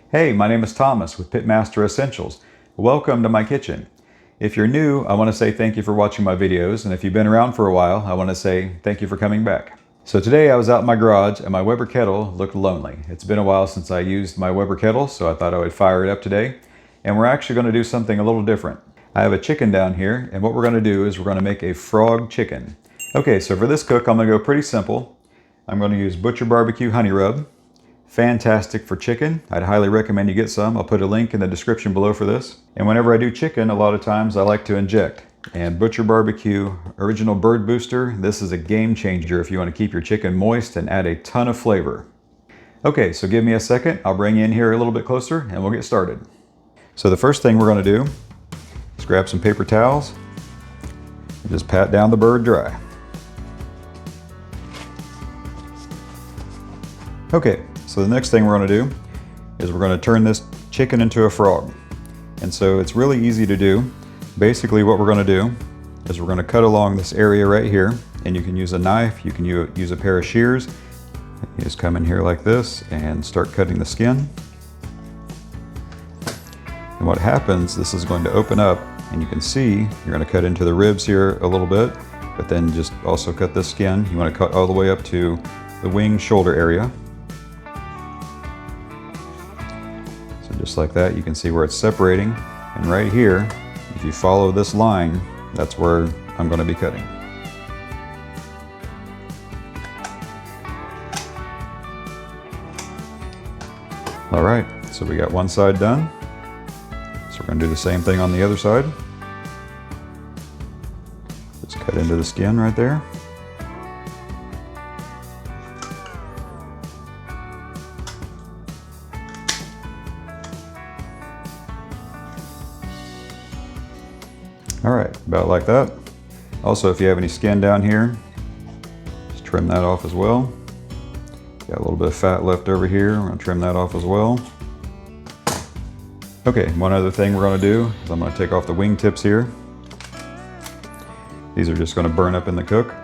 Hey, my name is Thomas with Pitmaster Essentials. Welcome to my kitchen. If you're new, I want to say thank you for watching my videos, and if you've been around for a while, I want to say thank you for coming back. So today I was out in my garage and my Weber Kettle looked lonely. It's been a while since I used my Weber Kettle, so I thought I would fire it up today. And we're actually going to do something a little different. I have a chicken down here, and what we're going to do is we're going to make a frog chicken. Okay, so for this cook, I'm going to go pretty simple. I'm going to use Butcher Barbecue Honey Rub. Fantastic for chicken. I'd highly recommend you get some. I'll put a link in the description below for this. And whenever I do chicken, a lot of times I like to inject. And Butcher Barbecue Original Bird Booster, this is a game changer if you want to keep your chicken moist and add a ton of flavor. Okay, so give me a second. I'll bring you in here a little bit closer and we'll get started. So the first thing we're going to do is grab some paper towels and just pat down the bird dry. Okay. So the next thing we're going to do is we're going to turn this chicken into a frog. And so it's really easy to do. Basically what we're going to do is we're going to cut along this area right here, and you can use a knife, you can use a pair of shears. You just come in here like this and start cutting the skin. And what happens, this is going to open up, and you can see you're going to cut into the ribs here a little bit, but then just also cut this skin. You want to cut all the way up to the wing shoulder area. Just like that, you can see where it's separating, and right here, if you follow this line, that's where I'm going to be cutting. All right, so we got one side done, so we're going to do the same thing on the other side. Just cut into the skin right there. All right, about like that. Also, if you have any skin down here, just trim that off as well. Got a little bit of fat left over here. We're gonna trim that off as well. Okay, one other thing we're gonna do is I'm gonna take off the wing tips here. These are just gonna burn up in the cook.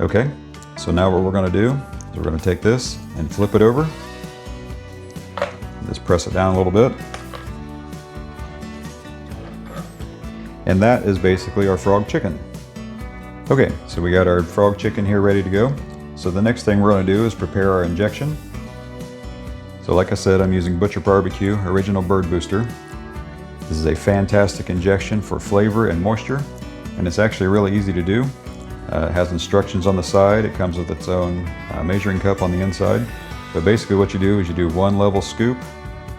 Okay, so now what we're gonna do is we're gonna take this and flip it over. Just press it down a little bit. And that is basically our frog chicken. Okay, so we got our frog chicken here ready to go. So the next thing we're going to do is prepare our injection. So like I said, I'm using Butcher Barbecue Original Bird Booster. This is a fantastic injection for flavor and moisture, and it's actually really easy to do. It has instructions on the side. It comes with its own measuring cup on the inside. But basically what you do is you do one level scoop.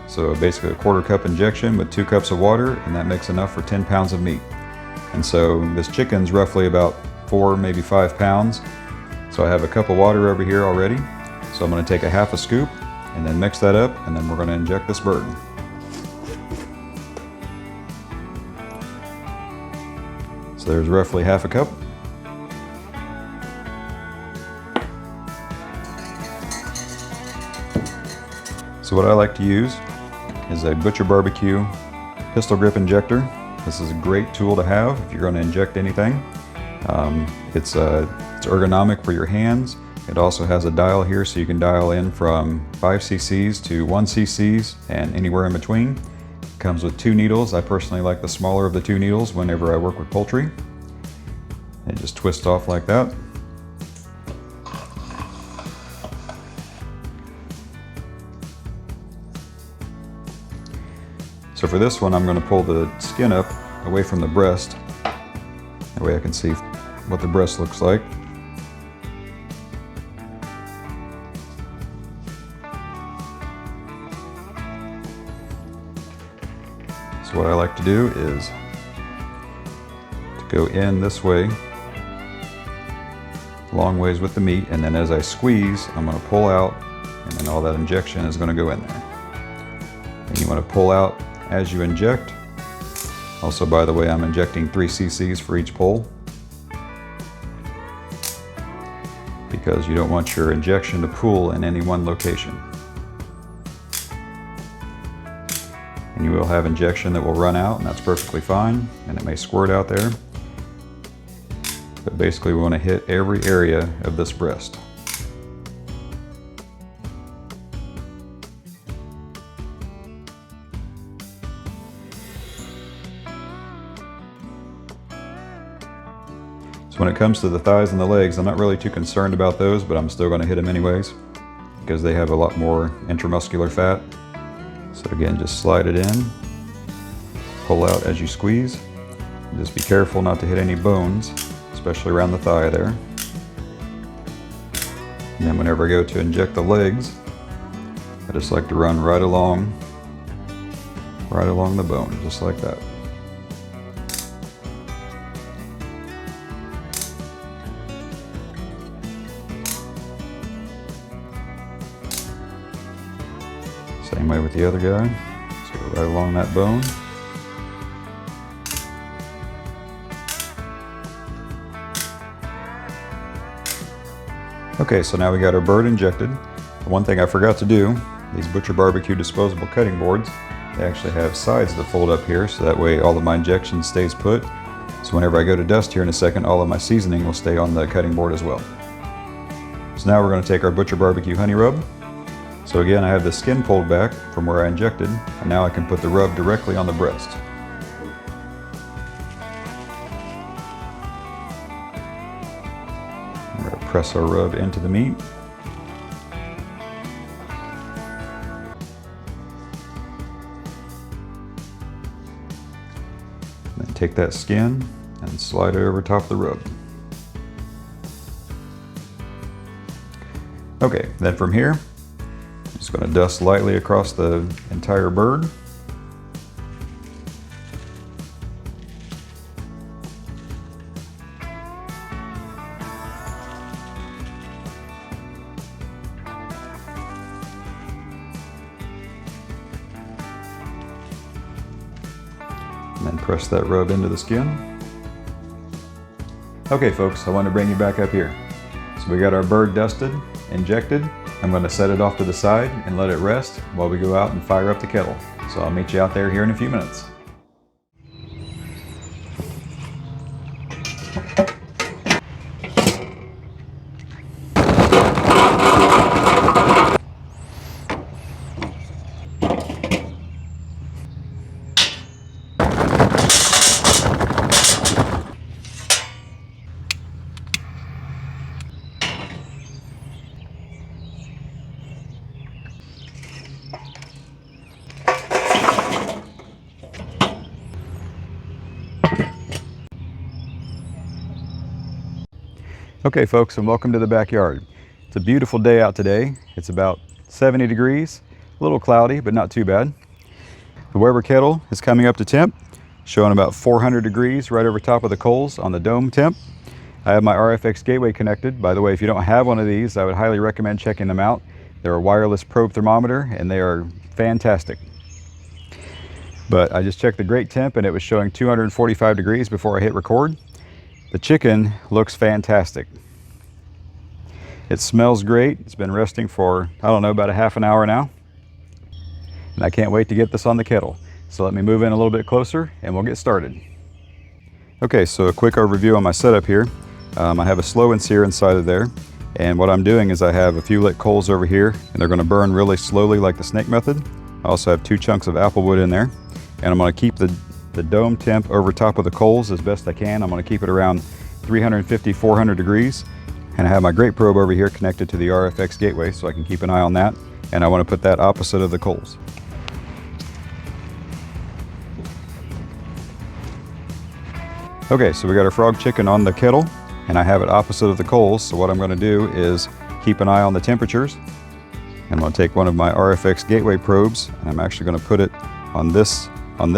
So basically a 1/4 cup injection with 2 cups of water, and that makes enough for 10 pounds of meat. And so this chicken's roughly about 4, maybe 5 pounds. So I have a cup of water over here already. So I'm going to take a 1/2 scoop and then mix that up, and then we're going to inject this bird. So there's roughly 1/2 cup. So what I like to use is a Butcher Barbecue pistol grip injector. This is a great tool to have if you're going to inject anything. It's ergonomic for your hands. It also has a dial here, so you can dial in from 5 cc's to 1 cc's and anywhere in between. It comes with 2 needles. I personally like the smaller of the 2 needles whenever I work with poultry. It just twists off like that. So for this one, I'm going to pull the skin up away from the breast. That way I can see what the breast looks like. So what I like to do is to go in this way, long ways with the meat, and then as I squeeze, I'm going to pull out, and then all that injection is going to go in there. And you want to pull out as you inject. Also, by the way, I'm injecting 3 cc's for each pull, because you don't want your injection to pool in any one location. And you will have injection that will run out, and that's perfectly fine, and it may squirt out there. But basically we want to hit every area of this breast. So when it comes to the thighs and the legs, I'm not really too concerned about those, but I'm still going to hit them anyways because they have a lot more intramuscular fat. So again, just slide it in, pull out as you squeeze. Just be careful not to hit any bones, especially around the thigh there. And then whenever I go to inject the legs, I just like to run right along the bone, just like that. Same way with the other guy. Just go right along that bone. Okay, so now we got our bird injected. One thing I forgot to do, these Butcher Barbecue disposable cutting boards, they actually have sides that fold up here, so that way all of my injection stays put. So whenever I go to dust here in a second, all of my seasoning will stay on the cutting board as well. So now we're going to take our Butcher Barbecue honey rub. So again, I have the skin pulled back from where I injected, and now I can put the rub directly on the breast. We're going to press our rub into the meat. Then take that skin and slide it over top of the rub. Okay, then from here, I'm just going to dust lightly across the entire bird. And then press that rub into the skin. Okay folks, I want to bring you back up here. So we got our bird dusted, injected. I'm going to set it off to the side and let it rest while we go out and fire up the kettle. So I'll meet you out there here in a few minutes. Okay folks, and welcome to the backyard. It's a beautiful day out today. It's about 70 degrees, a little cloudy, but not too bad. The Weber Kettle is coming up to temp, showing about 400 degrees right over top of the coals on the dome temp. I have my RFX gateway connected. By the way, if you don't have one of these, I would highly recommend checking them out. They're a wireless probe thermometer and they are fantastic. But I just checked the grate temp and it was showing 245 degrees before I hit record. The chicken looks fantastic. It smells great. It's been resting for, I don't know, about a half an hour now. And I can't wait to get this on the kettle. So let me move in a little bit closer and we'll get started. Okay, so a quick overview on my setup here. I have a slow and sear inside of there. And what I'm doing is I have a few lit coals over here and they're gonna burn really slowly like the snake method. I also have 2 chunks of apple wood in there. And I'm gonna keep the dome temp over top of the coals as best I can. I'm going to keep it around 350, 400 degrees. And I have my grate probe over here connected to the RFX gateway so I can keep an eye on that. And I want to put that opposite of the coals. Okay, so we got our frog chicken on the kettle and I have it opposite of the coals. So what I'm going to do is keep an eye on the temperatures. And I'm going to take one of my RFX gateway probes and I'm actually going to put it on this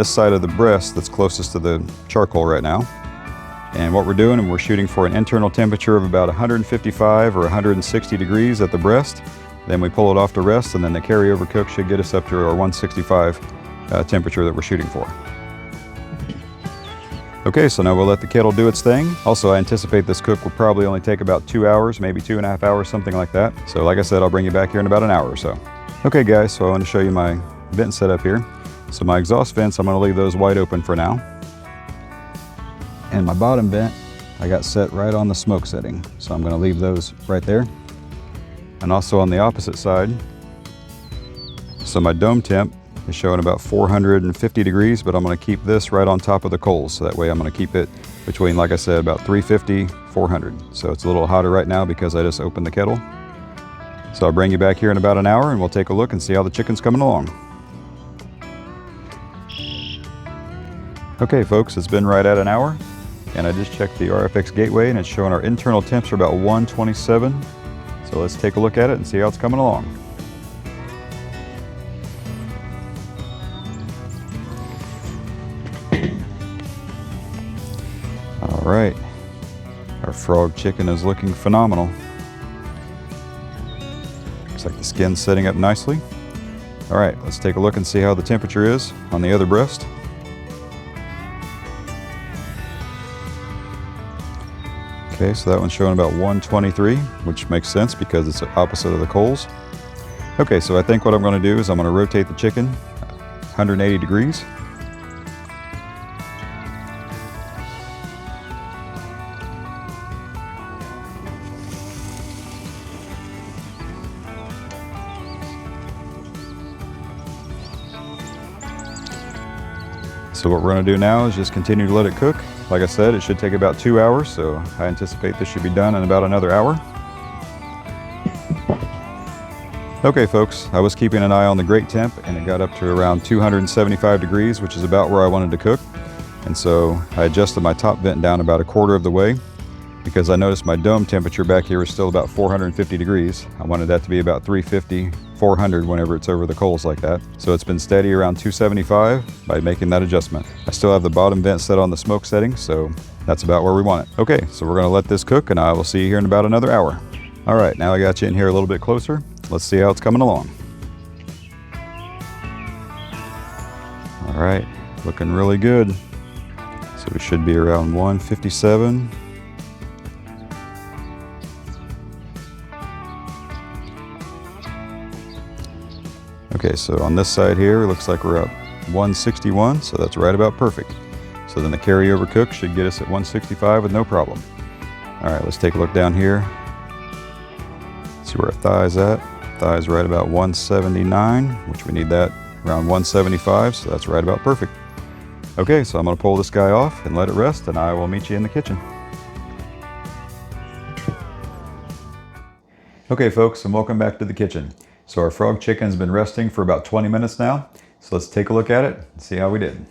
side of the breast that's closest to the charcoal right now. And what we're doing, and we're shooting for an internal temperature of about 155 or 160 degrees at the breast. Then we pull it off to rest, and then the carryover cook should get us up to our 165 temperature that we're shooting for. Okay, so now we'll let the kettle do its thing. Also, I anticipate this cook will probably only take about 2 hours, maybe 2.5 hours, something like that. So like I said, I'll bring you back here in about an hour or so. Okay guys, so I want to show you my vent setup here. So my exhaust vents, I'm going to leave those wide open for now. And my bottom vent, I got set right on the smoke setting. So I'm going to leave those right there. And also on the opposite side, so my dome temp is showing about 450 degrees, but I'm going to keep this right on top of the coals. So that way I'm going to keep it between, like I said, about 350, 400. So it's a little hotter right now because I just opened the kettle. So I'll bring you back here in about an hour and we'll take a look and see how the chicken's coming along. Okay folks, it's been right at an hour and I just checked the RFX gateway and it's showing our internal temps are about 127. So let's take a look at it and see how it's coming along. All right, our frog chicken is looking phenomenal. Looks like the skin's setting up nicely. All right, let's take a look and see how the temperature is on the other breast. Okay, so that one's showing about 123, which makes sense because it's the opposite of the coals. Okay, so I think what I'm going to do is I'm going to rotate the chicken 180 degrees. So what we're going to do now is just continue to let it cook. Like I said, it should take about 2 hours, so I anticipate this should be done in about another hour. Okay folks, I was keeping an eye on the grate temp and it got up to around 275 degrees, which is about where I wanted to cook. And so I adjusted my top vent down about 1/4 of the way because I noticed my dome temperature back here is still about 450 degrees. I wanted that to be about 350, 400 whenever it's over the coals like that. So it's been steady around 275 by making that adjustment. I still have the bottom vent set on the smoke setting, so that's about where we want it. Okay, so we're gonna let this cook and I will see you here in about another hour. All right, now I got you in here a little bit closer. Let's see how it's coming along. All right, looking really good. So we should be around 157. Okay, so on this side here, it looks like we're at 161, so that's right about perfect. So then the carryover cook should get us at 165 with no problem. All right, let's take a look down here. See where our thigh's at. Thigh's right about 179, which we need that around 175, so that's right about perfect. Okay, so I'm gonna pull this guy off and let it rest, and I will meet you in the kitchen. Okay folks, and welcome back to the kitchen. So our frog chicken's been resting for about 20 minutes now. So let's take a look at it and see how we did.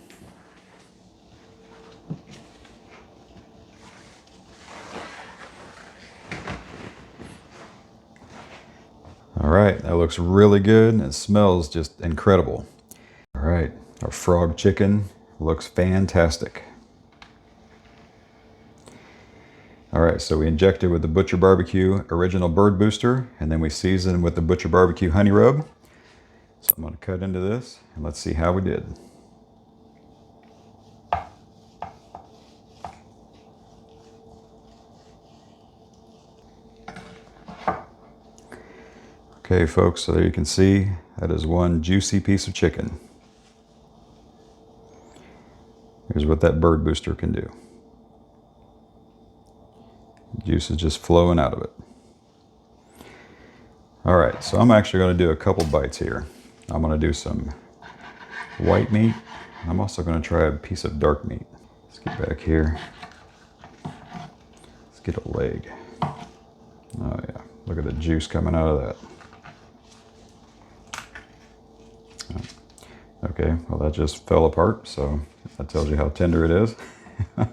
All right, that looks really good and it smells just incredible. All right, our frog chicken looks fantastic. All right, so we injected with the Butcher Barbecue Original Bird Booster, and then we seasoned with the Butcher Barbecue Honey Rub. So I'm gonna cut into this, and let's see how we did. Okay folks, so there you can see, that is one juicy piece of chicken. Here's what that Bird Booster can do. Juice is just flowing out of it. All right, so I'm actually going to do a couple bites here. I'm going to do some white meat. I'm also going to try a piece of dark meat. Let's get back here. Let's get a leg. Oh yeah, look at the juice coming out of that. Okay, well that just fell apart, so that tells you how tender it is. All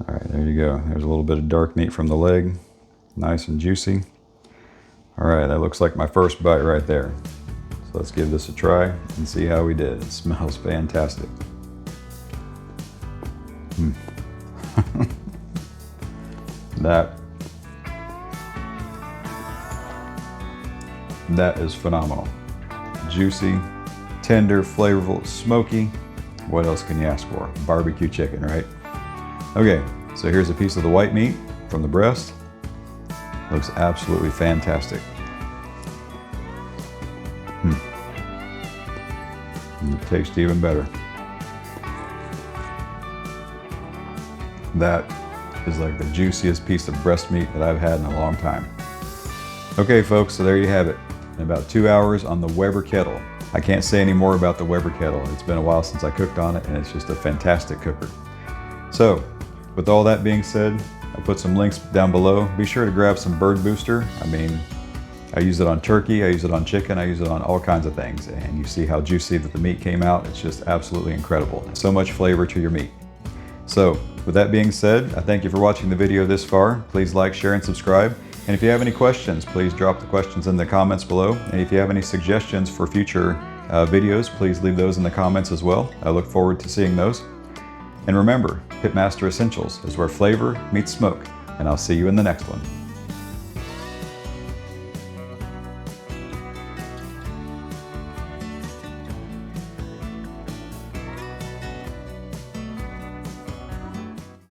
right, there you go. There's a little bit of dark meat from the leg. Nice and juicy. All right, that looks like my first bite right there. So let's give this a try and see how we did. It smells fantastic. That is phenomenal. Juicy, tender, flavorful, smoky. What else can you ask for? Barbecue chicken, right? Okay, so here's a piece of the white meat from the breast. Looks absolutely fantastic. And it tastes even better. That is like the juiciest piece of breast meat that I've had in a long time. Okay folks, so there you have it. In about 2 hours on the Weber Kettle. I can't say any more about the Weber Kettle. It's been a while since I cooked on it, and it's just a fantastic cooker. So, with all that being said, I'll put some links down below. Be sure to grab some bird booster. I mean, I use it on turkey, I use it on chicken, I use it on all kinds of things. And you see how juicy that the meat came out. It's just absolutely incredible. So much flavor to your meat. So, with that being said, I thank you for watching the video this far. Please like, share, and subscribe. And if you have any questions, please drop the questions in the comments below. And if you have any suggestions for future videos, please leave those in the comments as well. I look forward to seeing those. And remember, Pitmaster Essentials is where flavor meets smoke. And I'll see you in the next one.